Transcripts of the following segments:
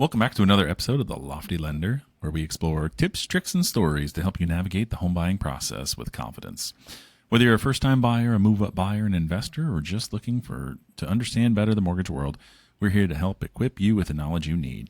Welcome back to another episode of The Lofty Lender, where we explore tips, tricks, and stories to help you navigate the home buying process with confidence. Whether you're a first-time buyer, a move-up buyer, an investor, or just looking to understand better the mortgage world, we're here to help equip you with the knowledge you need.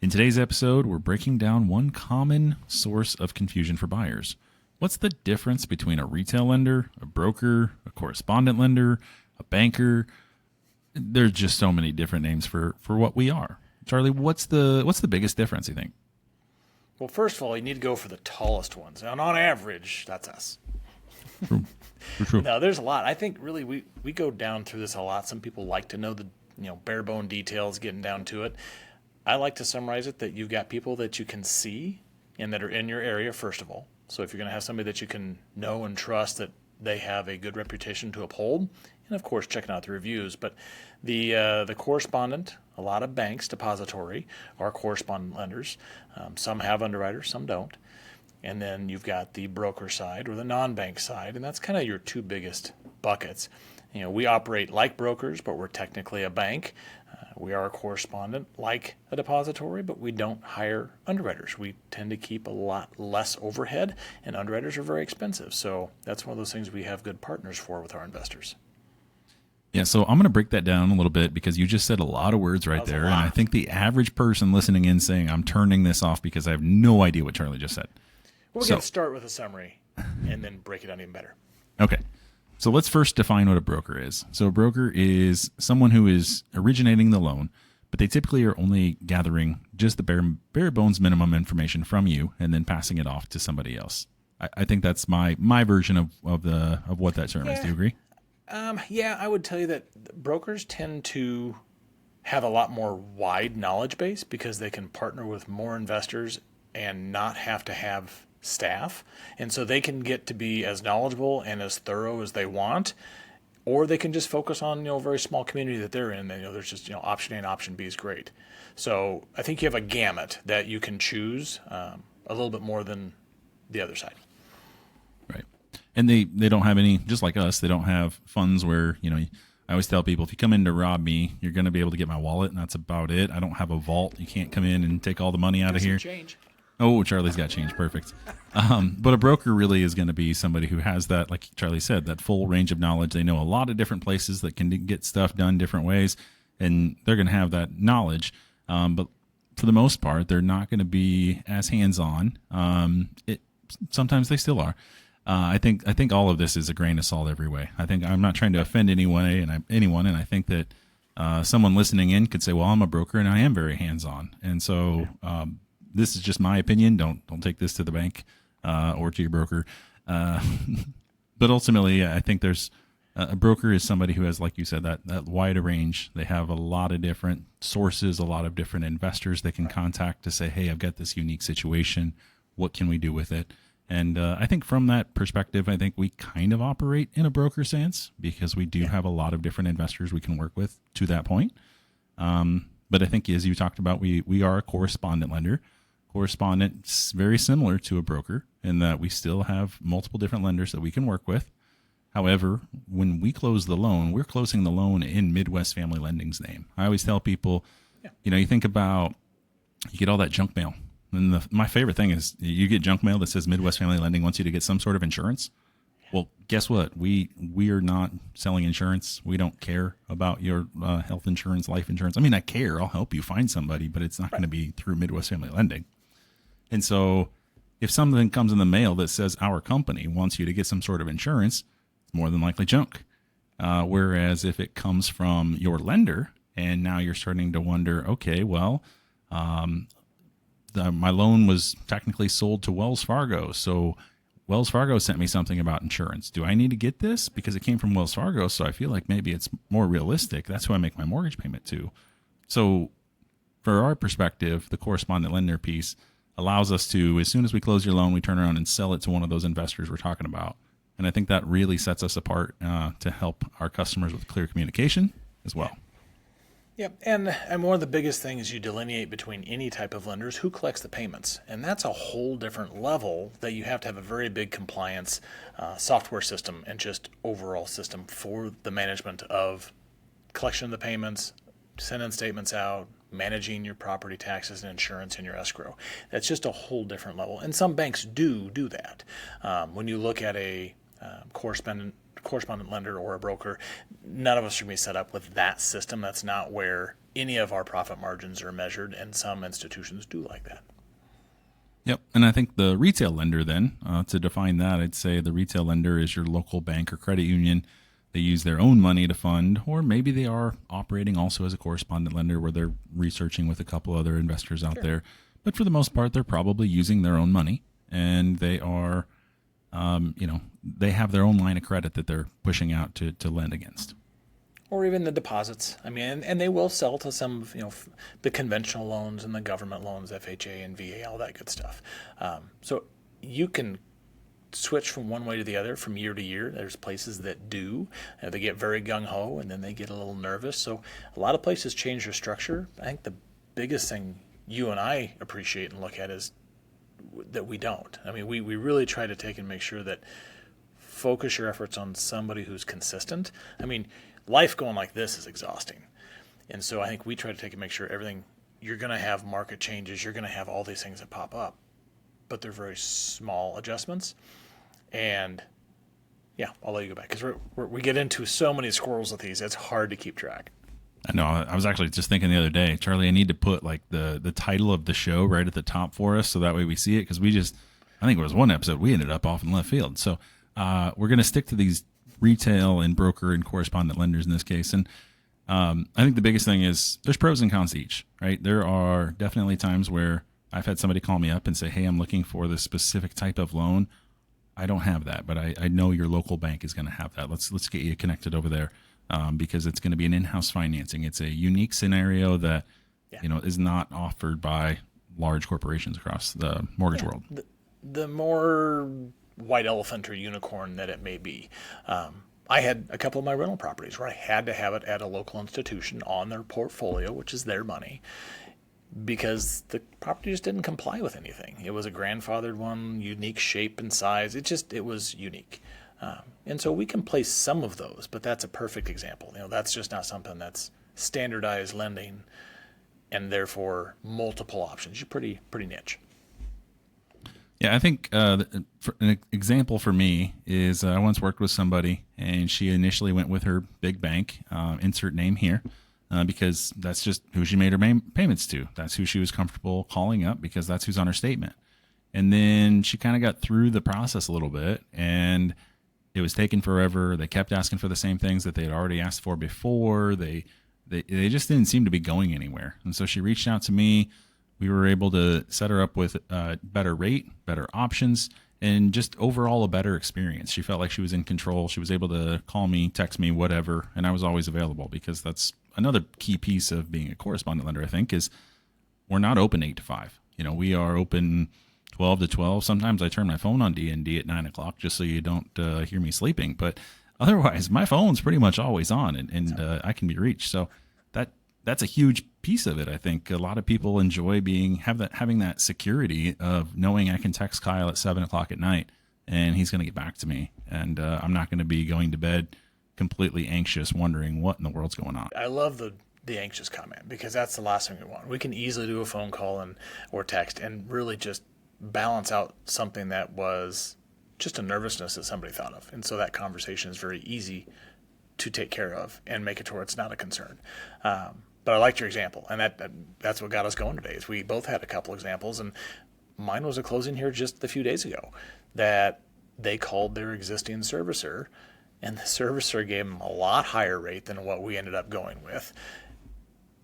In today's episode, we're breaking down one common source of confusion for buyers. What's the difference between a retail lender, a broker, a correspondent lender, a banker? There's just so many different names for what we are. Charlie, what's the biggest difference, you think? Well, first of all, you need to go for the tallest ones. And on average, that's us. True. Now, there's a lot. I think really we go down through this a lot. Some people like to know the bare bone details, getting down to it. I like to summarize it that you've got people that you can see and that are in your area, first of all. So if you're going to have somebody that you can know and trust that they have a good reputation to uphold, and of course checking out the reviews. But the correspondent, a lot of banks, depository, are correspondent lenders. Some have underwriters, some don't. And then you've got the broker side or the non-bank side, and that's kind of your two biggest buckets. We operate like brokers, but we're technically a bank. We are a correspondent like a depository, but we don't hire underwriters. We tend to keep a lot less overhead, and underwriters are very expensive. So that's one of those things we have good partners for with our investors. Yeah, so I'm going to break that down a little bit because you just said a lot of words right there. And I think the average person listening in saying, I'm turning this off because I have no idea what Charlie just said. We're going to start with a summary and then break it down even better. Okay. So let's first define what a broker is. So a broker is someone who is originating the loan, but they typically are only gathering just the bare bones minimum information from you and then passing it off to somebody else. I think that's my version of what that term is. Do you agree? Yeah, I would tell you that brokers tend to have a lot more wide knowledge base because they can partner with more investors and not have to have staff. And so they can get to be as knowledgeable and as thorough as they want, or they can just focus on, a very small community that they're in. There's just, option A and option B is great. So I think you have a gamut that you can choose a little bit more than the other side. Right. And they don't have any, just like us, they don't have funds where, I always tell people, if you come in to rob me, you're going to be able to get my wallet, and that's about it. I don't have a vault. You can't come in and take all the money out of here. Change. Oh, Charlie's got change. Perfect. But a broker really is going to be somebody who has that, like Charlie said, that full range of knowledge. They know a lot of different places that can get stuff done different ways, and they're going to have that knowledge. But for the most part, they're not going to be as hands-on. Sometimes they still are. I think all of this is a grain of salt every way. I'm not trying to offend anyone, and I think that someone listening in could say, "Well, I'm a broker and I am very hands-on," and so this is just my opinion. Don't take this to the bank or to your broker. But ultimately, I think there's a broker is somebody who has, like you said, that wider range. They have a lot of different sources, a lot of different investors they can contact to say, "Hey, I've got this unique situation. What can we do with it?" And I think from that perspective, I think we kind of operate in a broker sense because we do have a lot of different investors we can work with to that point. But I think, as you talked about, we are a correspondent lender. Correspondent's very similar to a broker in that we still have multiple different lenders that we can work with. However, when we close the loan, we're closing the loan in Midwest Family Lending's name. I always tell people, you think about, you get all that junk mail. And my favorite thing is you get junk mail that says Midwest Family Lending wants you to get some sort of insurance. Well, guess what? We are not selling insurance. We don't care about your health insurance, life insurance. I mean, I care. I'll help you find somebody, but it's not going to be through Midwest Family Lending. And so if something comes in the mail that says our company wants you to get some sort of insurance, it's more than likely junk. Whereas if it comes from your lender and now you're starting to wonder, okay, well, my loan was technically sold to Wells Fargo. So Wells Fargo sent me something about insurance. Do I need to get this? Because it came from Wells Fargo, so I feel like maybe it's more realistic. That's who I make my mortgage payment to. So for our perspective, the correspondent lender piece allows us to, as soon as we close your loan, we turn around and sell it to one of those investors we're talking about. And I think that really sets us apart to help our customers with clear communication as well. Yeah, and one of the biggest things you delineate between any type of lenders, who collects the payments. And that's a whole different level that you have to have a very big compliance software system and just overall system for the management of collection of the payments, sending statements out, managing your property taxes and insurance and your escrow. That's just a whole different level. And some banks do that. When you look at a correspondent lender or a broker, none of us are going to be set up with that system. That's not where any of our profit margins are measured, and some institutions do like that. Yep. And I think the retail lender then, to define that, I'd say the retail lender is your local bank or credit union. They use their own money to fund, or maybe they are operating also as a correspondent lender where they're researching with a couple other investors out there. But for the most part, they're probably using their own money, and they are, they have their own line of credit that they're pushing out to lend against. Or even the deposits. I mean, and they will sell to some of, the conventional loans and the government loans, FHA and VA, all that good stuff. So you can switch from one way to the other from year to year. There's places that do. They get very gung-ho and then they get a little nervous. So a lot of places change their structure. I think the biggest thing you and I appreciate and look at is that we don't. I mean, we really try to take and make sure that focus your efforts on somebody who's consistent. I mean, life going like this is exhausting. And so I think we try to take and make sure everything, you're going to have market changes, you're going to have all these things that pop up, but they're very small adjustments. And yeah, I'll let you go back because we get into so many squirrels with these, it's hard to keep track. I know. I was actually just thinking the other day, Charlie, I need to put like the title of the show right at the top for us so that way we see it, because I think it was one episode we ended up off in left field. So we're going to stick to these retail and broker and correspondent lenders in this case. And I think the biggest thing is there's pros and cons to each, right? There are definitely times where I've had somebody call me up and say, hey, I'm looking for this specific type of loan. I don't have that, but I know your local bank is going to have that. Let's get you connected over there because it's going to be an in-house financing. It's a unique scenario that is not offered by large corporations across the mortgage world. The more white elephant or unicorn that it may be. I had a couple of my rental properties where I had to have it at a local institution on their portfolio, which is their money, because the property just didn't comply with anything. It was a grandfathered one, unique shape and size. It was unique. And so we can place some of those, but that's a perfect example. That's just not something that's standardized lending and therefore multiple options. You're pretty niche. Yeah, I think an example for me is I once worked with somebody, and she initially went with her big bank, insert name here, because that's just who she made her payments to. That's who she was comfortable calling up because that's who's on her statement. And then she kind of got through the process a little bit, and it was taking forever. They kept asking for the same things that they had already asked for before. They just didn't seem to be going anywhere. And so she reached out to me. We were able to set her up with a better rate, better options, and just overall a better experience. She felt like she was in control. She was able to call me, text me, whatever, and I was always available, because that's another key piece of being a correspondent lender, I think, is we're not open 8 to 5. We are open 12 to 12. Sometimes I turn my phone on D&D at 9 o'clock just so you don't hear me sleeping. But otherwise, my phone's pretty much always on, and I can be reached. So that's a huge piece of it. I think a lot of people enjoy having that security of knowing I can text Kyle at 7 o'clock at night and he's going to get back to me, and I'm not going to be going to bed completely anxious, wondering what in the world's going on. I love the anxious comment, because that's the last thing we want. We can easily do a phone call or text and really just balance out something that was just a nervousness that somebody thought of, and so that conversation is very easy to take care of and make it to where it's not a concern. But I liked your example, and that's what got us going today. Is we both had a couple examples, and mine was a closing here just a few days ago that they called their existing servicer, and the servicer gave them a lot higher rate than what we ended up going with.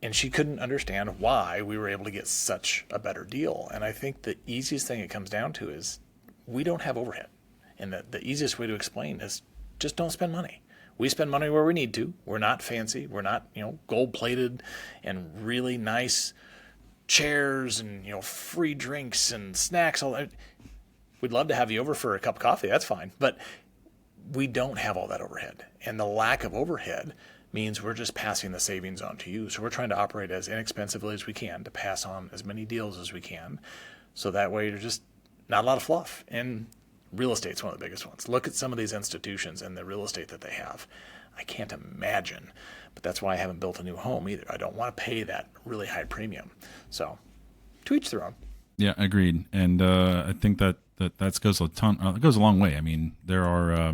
And she couldn't understand why we were able to get such a better deal. And I think the easiest thing it comes down to is we don't have overhead. And the easiest way to explain is just don't spend money. We spend money where we need to. We're not fancy. We're not, gold-plated and really nice chairs and, free drinks and snacks. All that. We'd love to have you over for a cup of coffee. That's fine. But we don't have all that overhead. And the lack of overhead means we're just passing the savings on to you. So we're trying to operate as inexpensively as we can to pass on as many deals as we can. So that way there's just not a lot of fluff. And real estate's one of the biggest ones. Look at some of these institutions and the real estate that they have. I can't imagine. But that's why I haven't built a new home either. I don't want to pay that really high premium. So to each their own. Yeah, agreed. And I think that goes a ton. It goes a long way. I mean, there are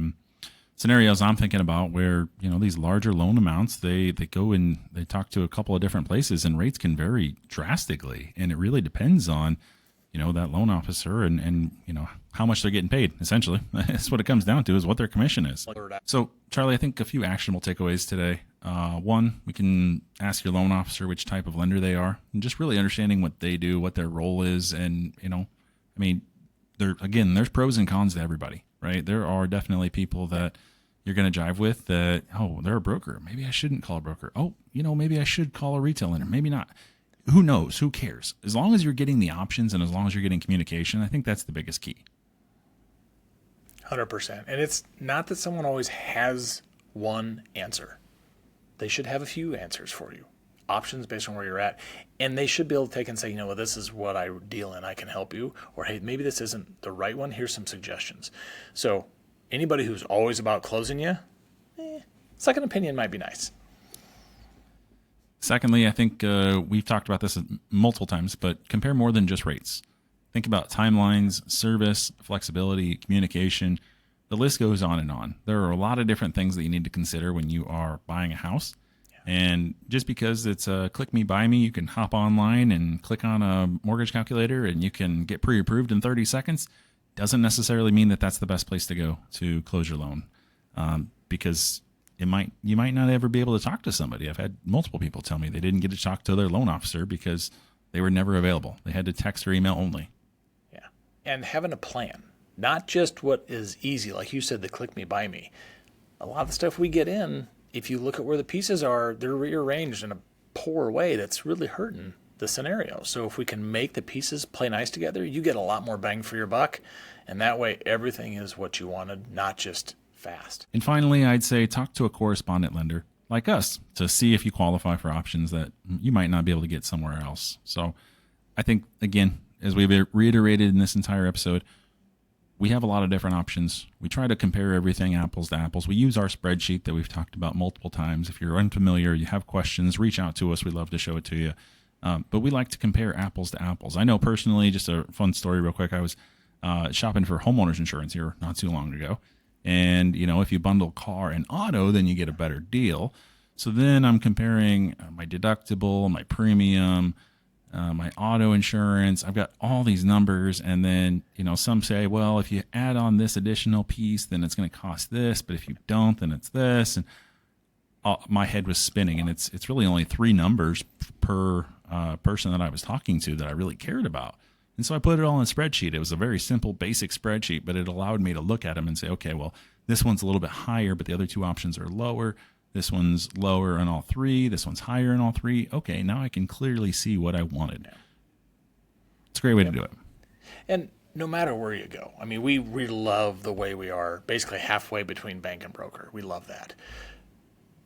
scenarios I'm thinking about where these larger loan amounts they go and they talk to a couple of different places, and rates can vary drastically. And it really depends on that loan officer and how much they're getting paid. Essentially, that's what it comes down to, is what their commission is. So, Charlie, I think a few actionable takeaways today. One, we can ask your loan officer which type of lender they are, and just really understanding what they do, what their role is. And, there's pros and cons to everybody, right? There are definitely people that you're going to jive with that, oh, they're a broker. Maybe I shouldn't call a broker. Oh, maybe I should call a retail lender. Maybe not. Who knows? Who cares? As long as you're getting the options and as long as you're getting communication, I think that's the biggest key. 100%. And it's not that someone always has one answer. They should have a few answers for you, options based on where you're at. And they should be able to take and say, this is what I deal in. I can help you. Or, hey, maybe this isn't the right one. Here's some suggestions. So anybody who's always about closing you, second opinion might be nice. Secondly, I think we've talked about this multiple times, but compare more than just rates. Think about timelines, service, flexibility, communication. The list goes on and on. There are a lot of different things that you need to consider when you are buying a house. Yeah. And just because it's a click me, buy me, you can hop online and click on a mortgage calculator and you can get pre-approved in 30 seconds, doesn't necessarily mean that that's the best place to go to close your loan, because you might not ever be able to talk to somebody. I've had multiple people tell me they didn't get to talk to their loan officer because they were never available. They had to text or email only. Yeah. And having a plan, not just what is easy. Like you said, the click me, buy me. A lot of the stuff we get in, if you look at where the pieces are, they're rearranged in a poor way that's really hurting the scenario. So if we can make the pieces play nice together, you get a lot more bang for your buck. And that way everything is what you wanted, not just fast. And finally, I'd say talk to a correspondent lender like us to see if you qualify for options that you might not be able to get somewhere else. So I think, again, as we've reiterated in this entire episode, we have a lot of different options. We try to compare everything apples to apples. We use our spreadsheet that we've talked about multiple times. If you're unfamiliar, you have questions, reach out to us. We'd love to show it to you. But we like to compare apples to apples. I know personally, just a fun story real quick, I was shopping for homeowners insurance here not too long ago. And, if you bundle car and auto, then you get a better deal. So then I'm comparing my deductible, my premium, my auto insurance. I've got all these numbers. And then, some say, well, if you add on this additional piece, then it's going to cost this. But if you don't, then it's this. And my head was spinning. And it's really only 3 numbers per person that I was talking to that I really cared about. And so I put it all in a spreadsheet. It was a very simple, basic spreadsheet, but it allowed me to look at them and say, okay, well, this one's a little bit higher, but the other 2 options are lower. This one's lower in all 3. This one's higher in all 3. Okay, now I can clearly see what I wanted. It's a great way to do it. And no matter where you go, we love the way we are basically halfway between bank and broker. We love that.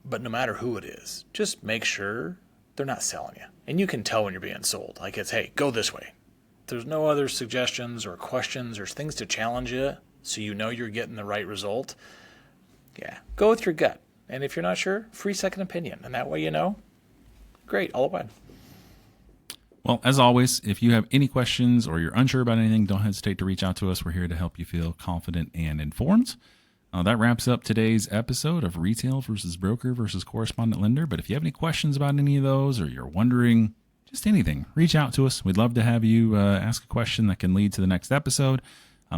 But no matter who it is, just make sure they're not selling you. And you can tell when you're being sold. Like it's, hey, go this way. There's no other suggestions or questions or things to challenge you so you're getting the right result. Yeah, go with your gut. And if you're not sure, free second opinion. And that way great, all about. Well, as always, if you have any questions or you're unsure about anything, don't hesitate to reach out to us. We're here to help you feel confident and informed. That wraps up today's episode of Retail versus Broker versus Correspondent Lender. But if you have any questions about any of those or you're wondering just anything, reach out to us. We'd love to have you ask a question that can lead to the next episode.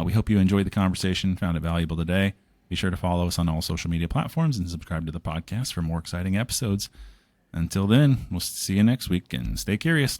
We hope you enjoyed the conversation, found it valuable today. Be sure to follow us on all social media platforms and subscribe to the podcast for more exciting episodes. Until then, we'll see you next week and stay curious.